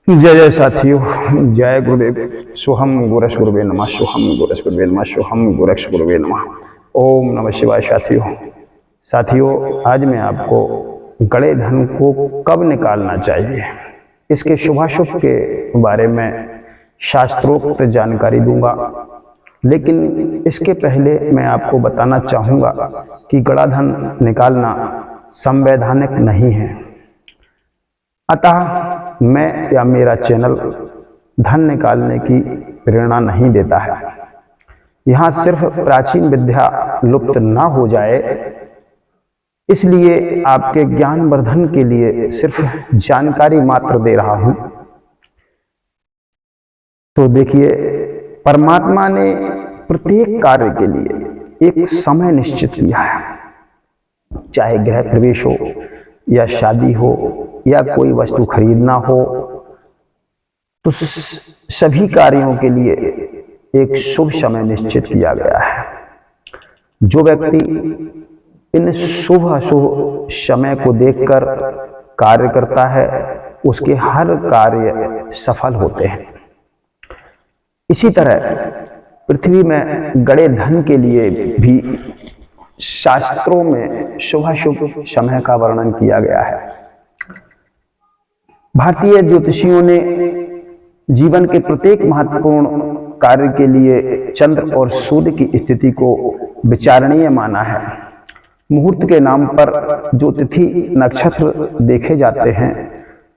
जय जय साथियों, जय गुरुदेव। सोहम गोरक्ष गुरुवे नमः, सोहम गोरक्ष गुरुवे नमः, सोहम गोरक्ष गुरुवे नमः। ओम नमः शिवाय। साथियों, आज मैं आपको गड़े धन को कब निकालना चाहिए, इसके शुभाशुभ के बारे में शास्त्रोक्त जानकारी दूंगा। लेकिन इसके पहले मैं आपको बताना चाहूँगा कि गड़ा धन निकालना संवैधानिक नहीं है। अतः मैं या मेरा चैनल धन निकालने की प्रेरणा नहीं देता है। यहाँ सिर्फ प्राचीन विद्या लुप्त ना हो जाए, इसलिए आपके ज्ञान वर्धन के लिए सिर्फ जानकारी मात्र दे रहा हूँ। तो देखिए, परमात्मा ने प्रत्येक कार्य के लिए एक समय निश्चित किया है। चाहे गृह प्रवेश हो या शादी हो या कोई वस्तु खरीदना हो, तो सभी कार्यों के लिए एक शुभ समय निश्चित किया गया है। जो व्यक्ति इन शुभ अशुभ समय को देखकर कार्य करता है, उसके हर कार्य सफल होते हैं। इसी तरह पृथ्वी में गड़े धन के लिए भी शास्त्रों में शुभाशुभ समय का वर्णन किया गया है। भारतीय ज्योतिषियों ने जीवन के प्रत्येक महत्वपूर्ण कार्य के लिए चंद्र और सूर्य की स्थिति को विचारणीय माना है। मुहूर्त के नाम पर जो तिथि नक्षत्र देखे जाते हैं,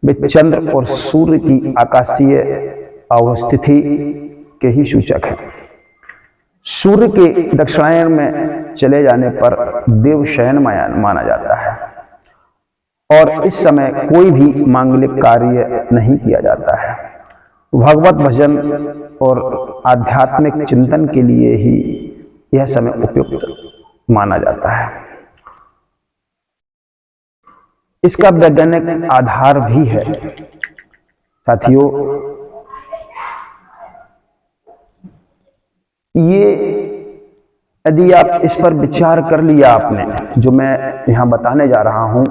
वे चंद्र और सूर्य की आकाशीय अवस्थिति के ही सूचक हैं। सूर्य के दक्षिणायन में चले जाने पर देवशयन माना जाता है और इस समय कोई भी मांगलिक कार्य नहीं किया जाता है। भगवत भजन और आध्यात्मिक चिंतन के लिए ही यह समय उपयुक्त माना जाता है। इसका वैज्ञानिक आधार भी है। साथियों, ये यदि आप इस पर विचार कर लिया आपने, जो मैं यहां बताने जा रहा हूं,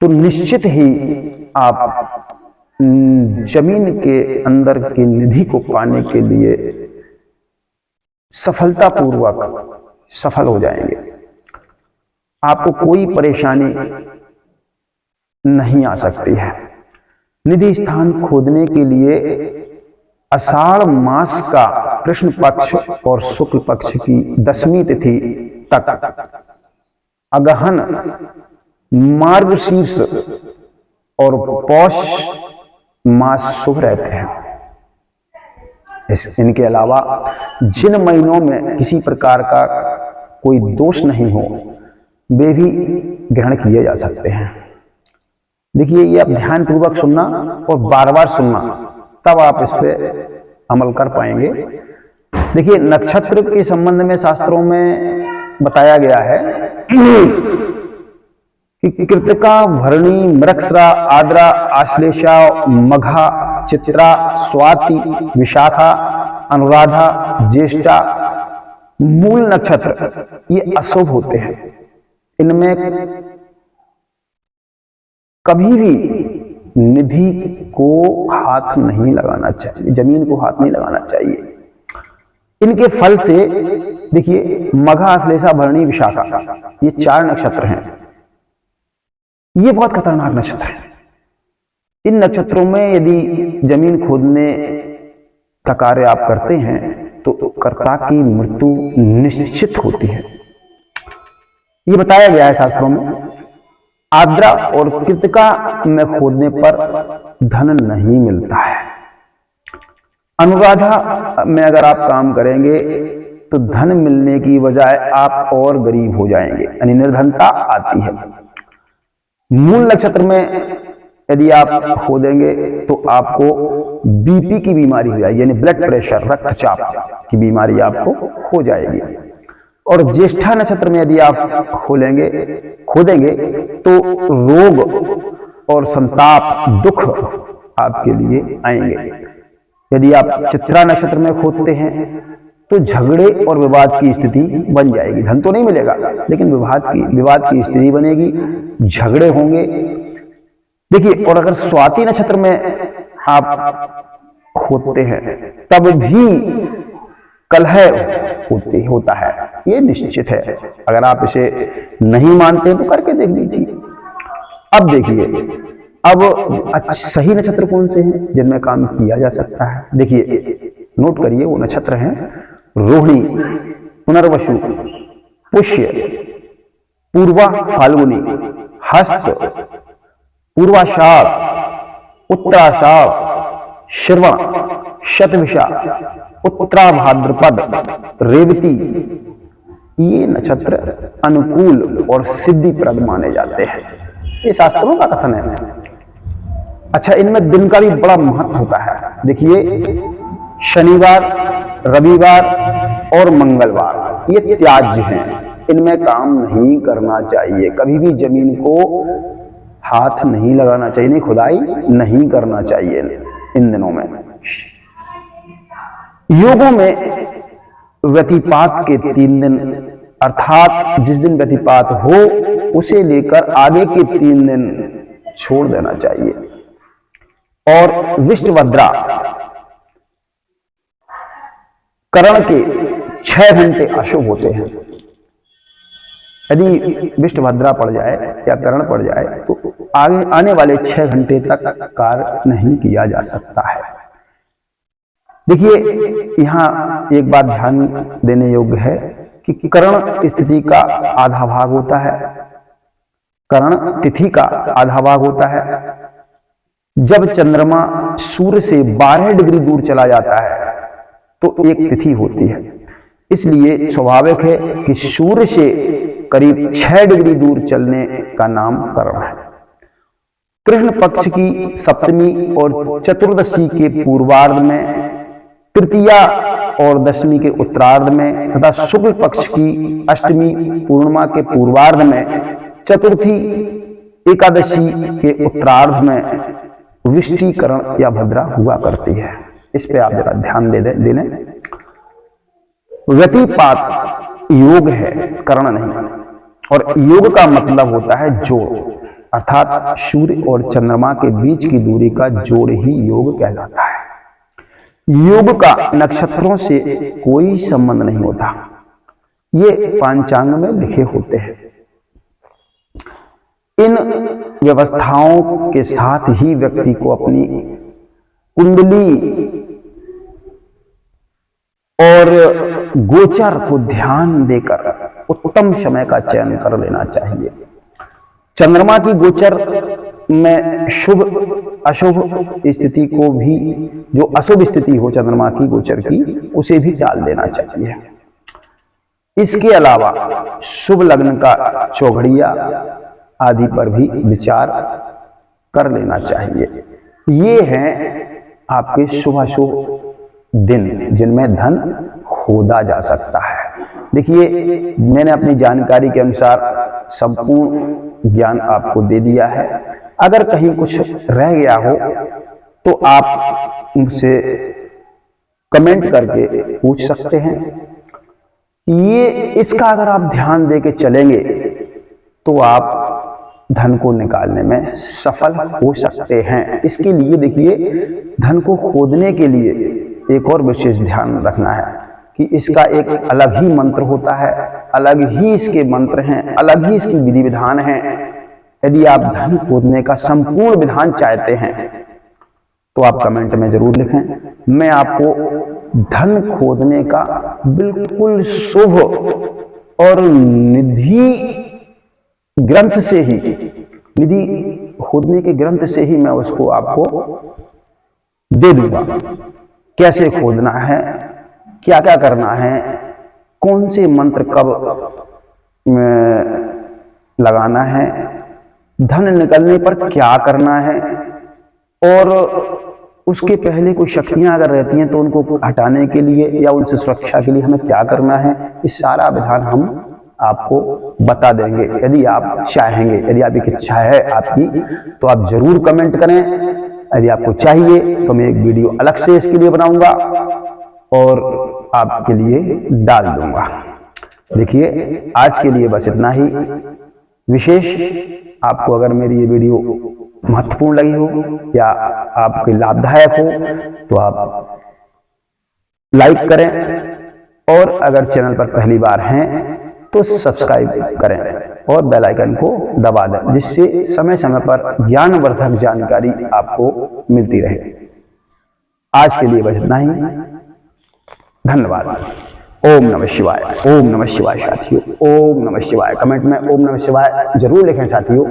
तो निश्चित ही आप जमीन के अंदर की निधि को पाने के लिए सफलतापूर्वक सफल हो जाएंगे। आपको कोई परेशानी नहीं आ सकती है। निधि स्थान खोदने के लिए आषाढ़ मास का कृष्ण पक्ष और शुक्ल पक्ष की 10वीं तिथि तक अगहन, मार्गशीर्ष और पौष मास शुभ रहते हैं। इनके अलावा जिन महीनों में किसी प्रकार का कोई दोष नहीं हो, वे भी ग्रहण किए जा सकते हैं। देखिए, ये आप ध्यानपूर्वक सुनना और बार बार सुनना, तब आप इस पे अमल कर पाएंगे। देखिए, नक्षत्र के संबंध में शास्त्रों में बताया गया है कि कृतिका, भरणी, मृगशिरा, आद्रा, आश्लेषा, मघा, चित्रा, स्वाति, विशाखा, अनुराधा, ज्येष्ठा मूल नक्षत्र ये अशुभ होते हैं। इनमें कभी भी निधि को हाथ नहीं लगाना चाहिए, जमीन को हाथ नहीं लगाना चाहिए। इनके फल से देखिए, मघा, आश्लेषा, भरणी, विशाखा ये 4 नक्षत्र हैं। ये बहुत खतरनाक नक्षत्र है। इन नक्षत्रों में यदि जमीन खोदने का कार्य आप करते हैं तो कर्ता की मृत्यु निश्चित होती है। ये बताया गया है शास्त्रों में। आद्रा और कृतिका में खोदने पर धन नहीं मिलता है। अनुराधा में अगर आप काम करेंगे तो धन मिलने की बजाय आप और गरीब हो जाएंगे, यानी निर्धनता आती है। मूल नक्षत्र में यदि आप खोदेंगे तो आपको बीपी की बीमारी हो जाएगी, यानी ब्लड प्रेशर, रक्तचाप की बीमारी आपको हो जाएगी। और ज्येष्ठा नक्षत्र में यदि आप खोदेंगे तो रोग और संताप, दुख आपके लिए आएंगे। यदि आप चित्रा नक्षत्र में खोदते हैं तो झगड़े और विवाद की स्थिति बन जाएगी। धन तो नहीं मिलेगा, लेकिन विवाद की स्थिति बनेगी, झगड़े होंगे, देखिए, और अगर स्वाति नक्षत्र में आप होते हैं तब भी कलह होता है, ये निश्चित है। अगर आप इसे नहीं मानते तो करके देख लीजिए। अब देखिए, अब सही नक्षत्र कौन से हैं जिनमें काम किया जा सकता है। देखिए, नोट करिए, वो नक्षत्र हैं रोहिणी, पुनर्वसु, पुष्य, पूर्वा फाल्गुनी, हस्त, पूर्वाषाढ़, उत्तराषाढ़, श्रवण, शतभिषा, उत्तरा भाद्रपद, रेवती, ये नक्षत्र अनुकूल और सिद्धिप्रद माने जाते हैं। ये शास्त्रों का कथन है। अच्छा, इनमें दिन का भी बड़ा महत्व होता है। देखिए, शनिवार, रविवार और मंगलवार ये त्याज्य हैं, इनमें काम नहीं करना चाहिए। कभी भी जमीन को हाथ नहीं लगाना चाहिए, नहीं खुदाई नहीं करना चाहिए इन दिनों में। योगों में व्यतिपात के 3 दिन, अर्थात जिस दिन व्यतिपात हो उसे लेकर आगे के 3 दिन छोड़ देना चाहिए। और विष्टभद्रा करण के 6 घंटे अशुभ होते हैं। यदि विष्टभद्रा पड़ जाए या करण पड़ जाए तो आगे आने वाले 6 घंटे तक कार्य नहीं किया जा सकता है। देखिए, यहां एक बात ध्यान देने योग्य है कि करण स्थिति का आधा भाग होता है, करण तिथि का आधा भाग होता है। जब चंद्रमा सूर्य से 12 डिग्री दूर चला जाता है तो एक तिथि होती है। इसलिए स्वाभाविक है कि सूर्य से करीब 6 डिग्री दूर चलने का नाम करण है। कृष्ण पक्ष की सप्तमी और चतुर्दशी के पूर्वार्ध में, तृतीया और दशमी के उत्तरार्ध में तथा शुक्ल पक्ष की अष्टमी पूर्णिमा के पूर्वार्ध में, चतुर्थी एकादशी के उत्तरार्ध में विष्टिकरण या भद्रा हुआ करती है। इस पे आप जरा ध्यान दे दें। व्यतिपात योग है, करण नहीं। और योग का मतलब होता है जोड़, अर्थात सूर्य और चंद्रमा के बीच की दूरी का जोड़ ही योग कहलाता है। योग का नक्षत्रों से कोई संबंध नहीं होता, ये पांचांग में लिखे होते हैं। इन व्यवस्थाओं के साथ ही व्यक्ति को अपनी कुंडली और गोचर को ध्यान देकर उत्तम समय का चयन कर लेना चाहिए। चंद्रमा की गोचर में शुभ अशुभ स्थिति को भी, जो अशुभ स्थिति हो चंद्रमा की गोचर की, उसे भी टाल देना चाहिए। इसके अलावा शुभ लग्न का चौघड़िया आदि पर भी विचार कर लेना चाहिए। ये हैं आपके शुभाशुभ दिन जिनमें धन खोदा जा सकता है। देखिए, मैंने अपनी जानकारी के अनुसार संपूर्ण ज्ञान आपको दे दिया है। अगर कहीं कुछ रह गया हो तो आप मुझसे कमेंट करके पूछ सकते हैं। ये इसका अगर आप ध्यान दे के चलेंगे तो आप धन को निकालने में सफल हो सकते हैं। इसके लिए देखिए, धन को खोदने के लिए एक और विशेष ध्यान रखना है कि इसका एक अलग ही मंत्र होता है, अलग ही इसके मंत्र हैं, अलग ही इसकी विधि विधान है। यदि आप धन खोदने का संपूर्ण विधान चाहते हैं तो आप कमेंट में जरूर लिखें। मैं आपको धन खोदने का बिल्कुल शुभ और निधि ग्रंथ से ही, निधि खोदने के ग्रंथ से ही मैं उसको आपको दे दूंगा। कैसे खोदना है, क्या क्या करना है, कौन से मंत्र कब लगाना है, धन निकलने पर क्या करना है, और उसके पहले कोई शक्तियां अगर रहती हैं तो उनको हटाने के लिए या उनसे सुरक्षा के लिए हमें क्या करना है, इस सारा विधान हम आपको बता देंगे यदि आप चाहेंगे। यदि आपकी इच्छा है आपकी तो आप जरूर कमेंट करें। यदि आपको चाहिए तो मैं एक वीडियो अलग से इसके लिए बनाऊंगा और आपके लिए डाल दूंगा। देखिए, आज के लिए बस इतना ही। विशेष आपको अगर मेरी ये वीडियो महत्वपूर्ण लगी हो या आपके लाभदायक हो तो आप लाइक करें, और अगर चैनल पर पहली बार हैं तो सब्सक्राइब करें और बेल आइकन को दबा दें, जिससे समय समय पर ज्ञानवर्धक जानकारी आपको मिलती रहे। आज के लिए बस इतना ही। धन्यवाद। ओम नमः शिवाय। ओम नमः शिवाय साथियों। ओम नमः शिवाय। कमेंट में ओम नमः शिवाय जरूर लिखें साथियों।